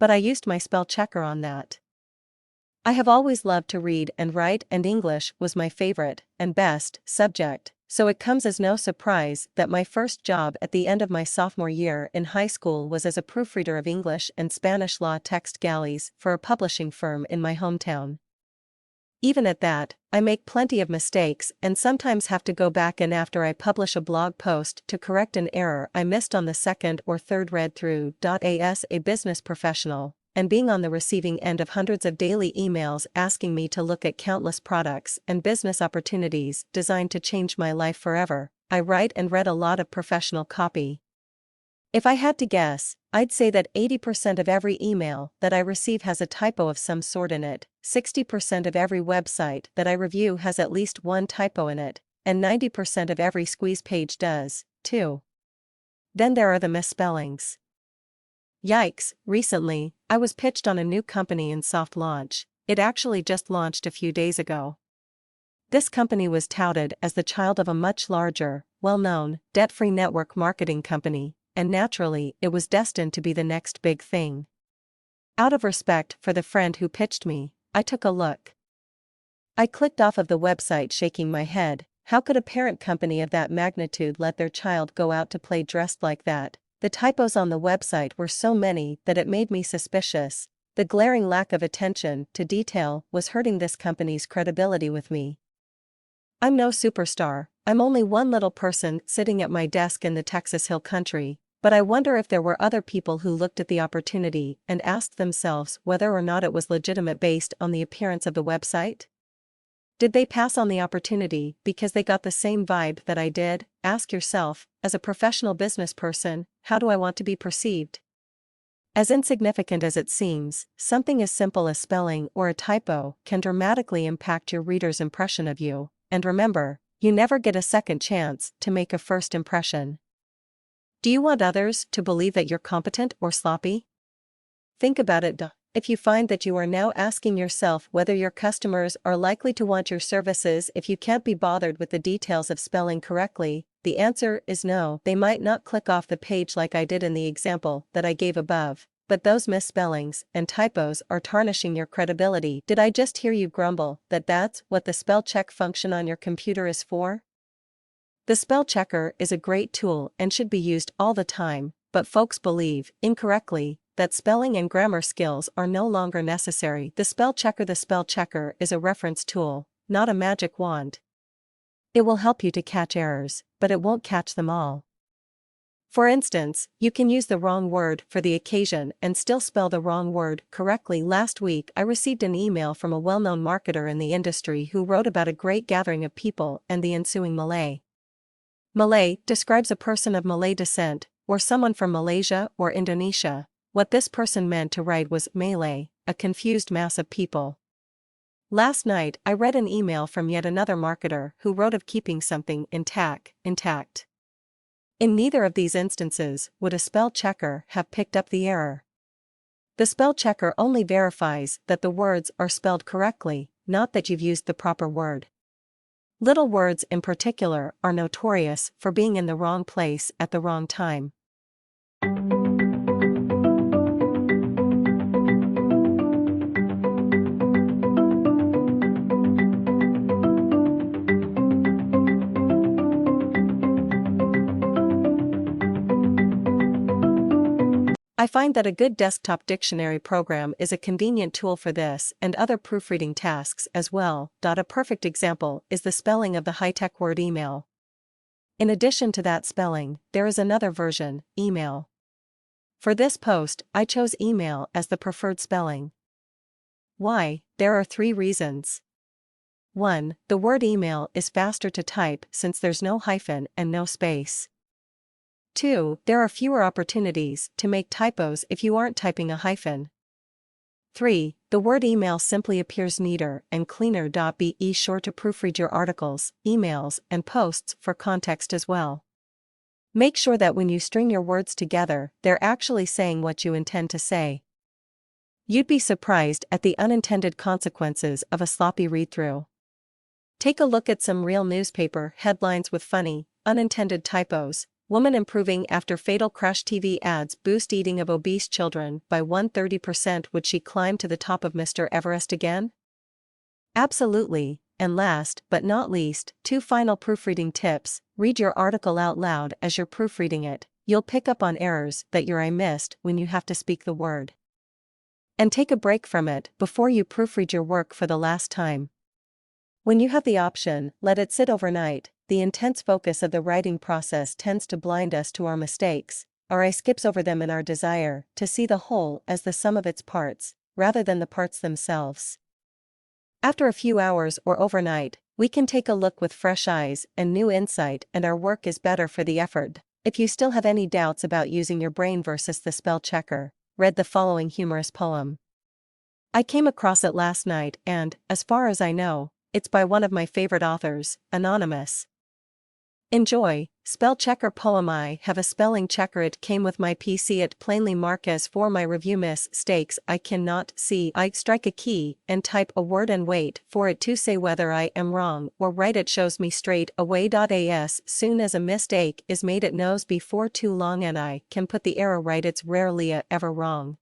but I used my spell checker on that. I have always loved to read and write, and English was my favorite and best subject, so it comes as no surprise that my first job at the end of my sophomore year in high school was as a proofreader of English and Spanish law text galleys for a publishing firm in my hometown. Even at that, I make plenty of mistakes and sometimes have to go back in after I publish a blog post to correct an error I missed on the second or third read through. As a business professional, and being on the receiving end of hundreds of daily emails asking me to look at countless products and business opportunities designed to change my life forever, I write and read a lot of professional copy. If I had to guess, I'd say that 80% of every email that I receive has a typo of some sort in it, 60% of every website that I review has at least one typo in it, and 90% of every squeeze page does, too. Then there are the misspellings. Yikes, recently, I was pitched on a new company in soft launch. It actually just launched a few days ago. This company was touted as the child of a much larger, well-known, debt-free network marketing company, and naturally it was destined to be the next big thing. Out of respect for the friend who pitched me, I took a look. I clicked off of the website shaking my head. How could a parent company of that magnitude let their child go out to play dressed like that? The typos on the website were so many that it made me suspicious. The glaring lack of attention to detail was hurting this company's credibility with me. I'm no superstar, I'm only one little person sitting at my desk in the Texas Hill Country, but I wonder if there were other people who looked at the opportunity and asked themselves whether or not it was legitimate based on the appearance of the website? Did they pass on the opportunity because they got the same vibe that I did? Ask yourself, as a professional business person, how do I want to be perceived? As insignificant as it seems, something as simple as spelling or a typo can dramatically impact your reader's impression of you. And remember, you never get a second chance to make a first impression. Do you want others to believe that you're competent or sloppy? Think about it. If you find that you are now asking yourself whether your customers are likely to want your services if you can't be bothered with the details of spelling correctly, the answer is no. They might not click off the page like I did in the example that I gave above, but those misspellings and typos are tarnishing your credibility. Did I just hear you grumble that that's what the spell check function on your computer is for? The spell checker is a great tool and should be used all the time, but folks believe, incorrectly, that spelling and grammar skills are no longer necessary. The spell checker is a reference tool, not a magic wand. It will help you to catch errors, but it won't catch them all. For instance, you can use the wrong word for the occasion and still spell the wrong word correctly. Last week I received an email from a well-known marketer in the industry who wrote about a great gathering of people and the ensuing melee. Malay describes a person of Malay descent, or someone from Malaysia or Indonesia. What this person meant to write was Malay, a confused mass of people. Last night I read an email from yet another marketer who wrote of keeping something intact. In neither of these instances would a spell checker have picked up the error. The spell checker only verifies that the words are spelled correctly, not that you've used the proper word. Little words in particular are notorious for being in the wrong place at the wrong time. I find that a good desktop dictionary program is a convenient tool for this and other proofreading tasks as well. A perfect example is the spelling of the high-tech word email. In addition to that spelling, there is another version, email. For this post, I chose email as the preferred spelling. Why? There are 3 reasons. 1. The word email is faster to type since there's no hyphen and no space. 2. There are fewer opportunities to make typos if you aren't typing a hyphen. 3. The word email simply appears neater and cleaner. Be sure to proofread your articles, emails, and posts for context as well. Make sure that when you string your words together, they're actually saying what you intend to say. You'd be surprised at the unintended consequences of a sloppy read-through. Take a look at some real newspaper headlines with funny, unintended typos. Woman improving after fatal crash. TV ads boost eating of obese children by 130%. Would she climb to the top of Mr. Everest again? Absolutely. And last but not least, 2 final proofreading tips. Read your article out loud as you're proofreading it. You'll pick up on errors that your eye missed when you have to speak the word. And take a break from it before you proofread your work for the last time. When you have the option, let it sit overnight. The intense focus of the writing process tends to blind us to our mistakes. Our eye skips over them in our desire to see the whole as the sum of its parts, rather than the parts themselves. After a few hours or overnight, we can take a look with fresh eyes and new insight, and our work is better for the effort. If you still have any doubts about using your brain versus the spell checker, read the following humorous poem. I came across it last night and, as far as I know, it's by one of my favorite authors, Anonymous. Enjoy. Spell checker poem. I have a spelling checker. It came with my PC. It plainly mark as for my review mistakes I cannot see. I strike a key and type a word and wait for it to say whether I am wrong or right. It shows me straight away. As soon as a mistake is made it knows before too long and I can put the error right. It's rarely ever wrong.